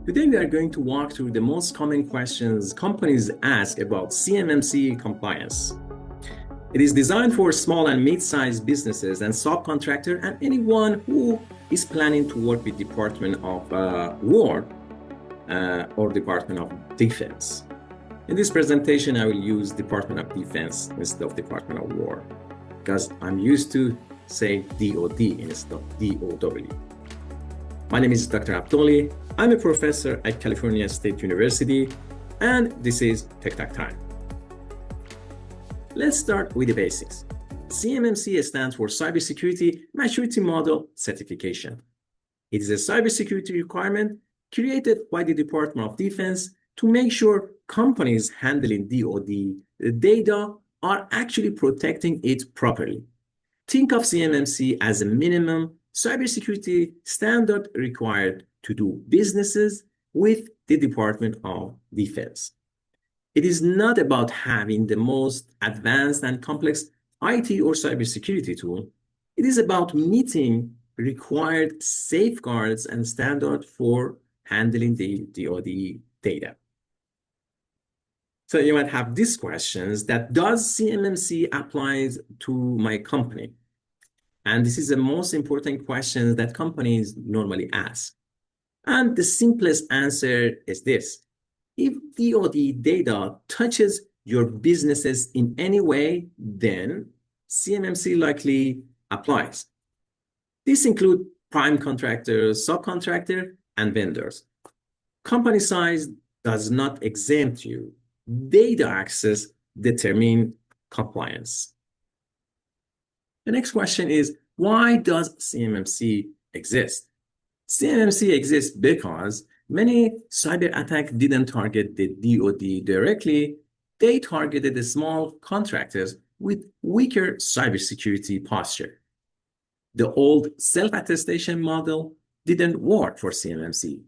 Today we are going to walk through the most common questions companies ask about CMMC compliance. It is designed for small and mid-sized businesses and subcontractor and anyone who is planning to work with Department of War or Department of Defense. In this presentation, I will use Department of Defense instead of Department of War because I'm used to say DoD instead of DOW. My name is Dr. Abdoli. I'm a professor at California State University, and this is Tech Talk Time. Let's start with the basics. CMMC stands for Cybersecurity Maturity Model Certification. It is a cybersecurity requirement created by the Department of Defense to make sure companies handling DoD data are actually protecting it properly. Think of CMMC as a minimum cybersecurity standard required to do businesses with the Department of Defense. It is not about having the most advanced and complex IT or cybersecurity tool. It is about meeting required safeguards and standards for handling the DoD data. So you might have these questions that does CMMC applies to my company? And this is the most important question that companies normally ask. And the simplest answer is this. If DoD data touches your businesses in any way, then CMMC likely applies. This includes prime contractors, subcontractor, and vendors. Company size does not exempt you. Data access determines compliance. The next question is, why does CMMC exist? CMMC exists because many cyber attacks didn't target the DoD directly. They targeted the small contractors with weaker cybersecurity posture. The old self-attestation model didn't work for CMMC.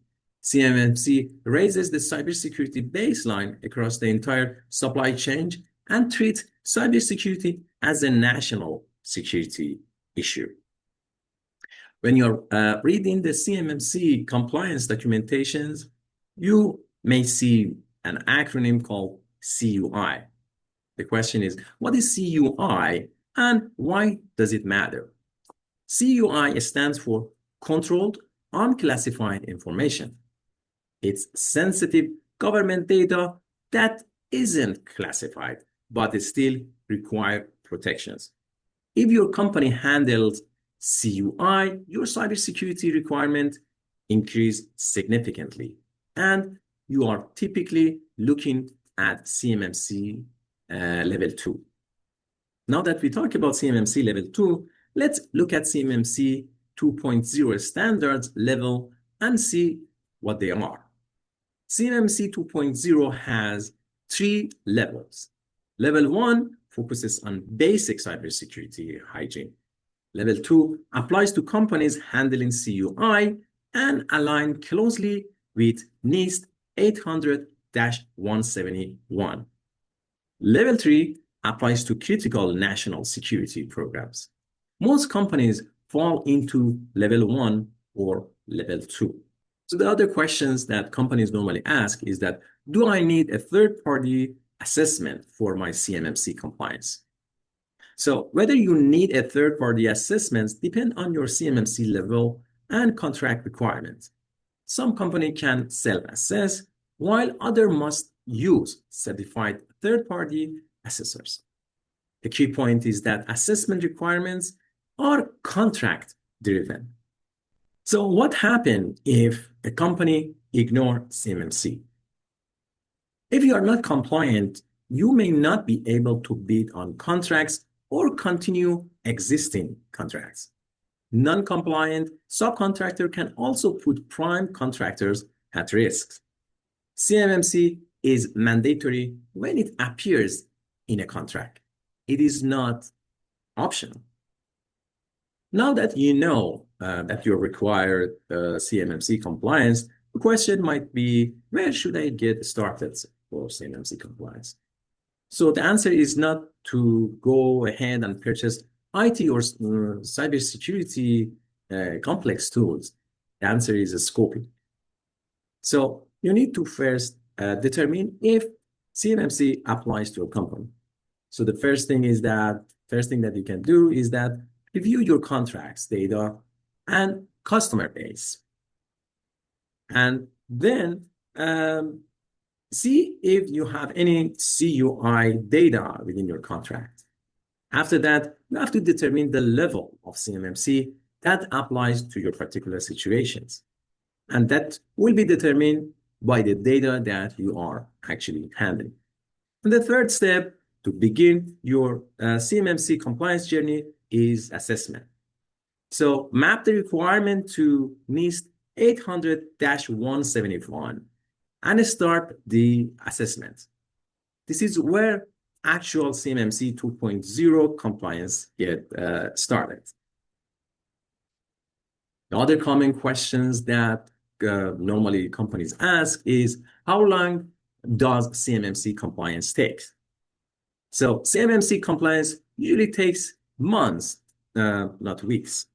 CMMC raises the cybersecurity baseline across the entire supply chain and treats cybersecurity as a national security issue. When you're reading the CMMC compliance documentations, you may see an acronym called CUI. The question is, what is CUI and why does it matter? CUI stands for Controlled Unclassified Information. It's sensitive government data that isn't classified, but it still requires protections. If your company handles CUI, your cybersecurity requirement increase significantly, and you are typically looking at CMMC level 2. Now that we talk about CMMC level 2, let's look at CMMC 2.0 standards level and see what they are. CMMC 2.0 has 3 levels. Level 1 focuses on basic cybersecurity hygiene. Level 2 applies to companies handling CUI and align closely with NIST 800-171. Level 3 applies to critical national security programs. Most companies fall into level 1 or level 2. So the other questions that companies normally ask is that, do I need a third-party assessment for my CMMC compliance? So whether you need a third-party assessment depends on your CMMC level and contract requirements. Some companies can self-assess, while others must use certified third-party assessors. The key point is that assessment requirements are contract-driven. So what happens if a company ignores CMMC? If you are not compliant, you may not be able to bid on contracts or continue existing contracts. Non-compliant subcontractor can also put prime contractors at risk. CMMC is mandatory when it appears in a contract. It is not optional. Now that you know that you're required CMMC compliance, the question might be, where should I get started for CMMC compliance? So the answer is not to go ahead and purchase IT or cybersecurity complex tools. The answer is scoping. So you need to first determine if CMMC applies to your company. So the first thing that you can do is that review your contracts data and customer base. And then see if you have any CUI data within your contract. After that, you have to determine the level of CMMC that applies to your particular situations. And that will be determined by the data that you are actually handling. And the third step to begin your CMMC compliance journey is assessment. So map the requirement to NIST 800-171 and start the assessment. This is where actual CMMC 2.0 compliance get started. The other common questions that normally companies ask is, how long does CMMC compliance take? So CMMC compliance usually takes months, not weeks.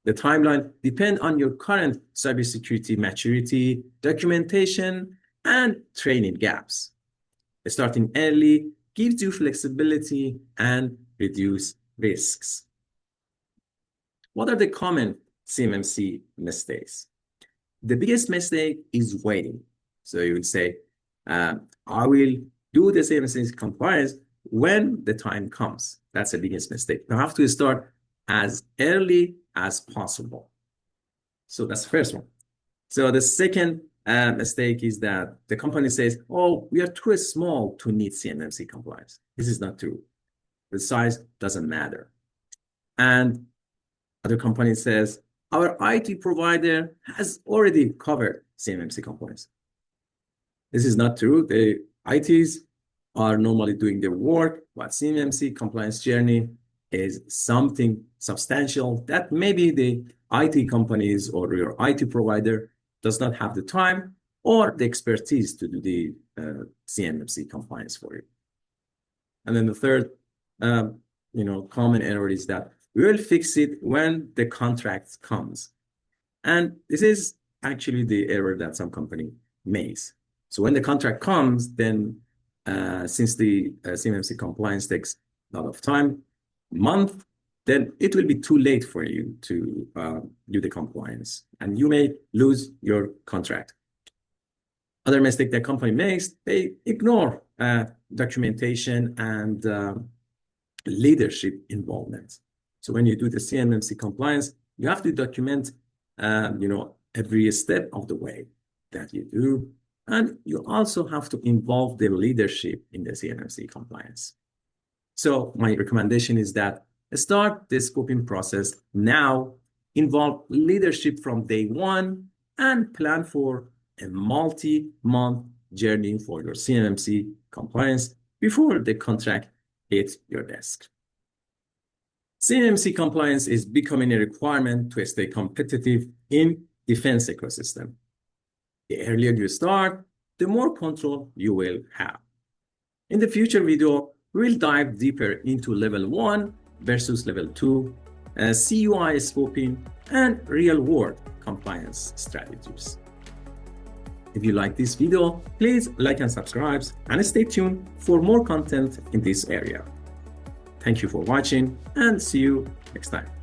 The timeline depends on your current cybersecurity maturity, documentation, and training gaps. Starting early gives you flexibility and reduce risks. What are the common CMMC mistakes? The biggest mistake is waiting. So you would say, I will do the CMMC compliance when the time comes. That's the biggest mistake. You have to start as early as possible. So that's the first one. So the second mistake is that the company says, oh, we are too small to need CMMC compliance. This is not true. The size doesn't matter. And other company says, our IT provider has already covered CMMC compliance. This is not true. The ITs are normally doing their work, but CMMC compliance journey is something substantial that maybe the IT companies or your IT provider does not have the time or the expertise to do the CMMC compliance for you. And then the third, common error is that we will fix it when the contract comes. And this is actually the error that some company makes. So when the contract comes, then since the CMMC compliance takes a lot of time, month, then it will be too late for you to do the compliance, and you may lose your contract. Other mistake that company makes, they ignore documentation and leadership involvement. So when you do the CMMC compliance, you have to document, every step of the way that you do, and you also have to involve the leadership in the CMMC compliance. So my recommendation is that start the scoping process now, involve leadership from day one, and plan for a multi-month journey for your CMMC compliance before the contract hits your desk. CMMC compliance is becoming a requirement to stay competitive in defense ecosystem. The earlier you start, the more control you will have. In the future video, we'll dive deeper into level 1 versus level 2, CUI scoping, and real-world compliance strategies. If you like this video, please like and subscribe, and stay tuned for more content in this area. Thank you for watching, and see you next time.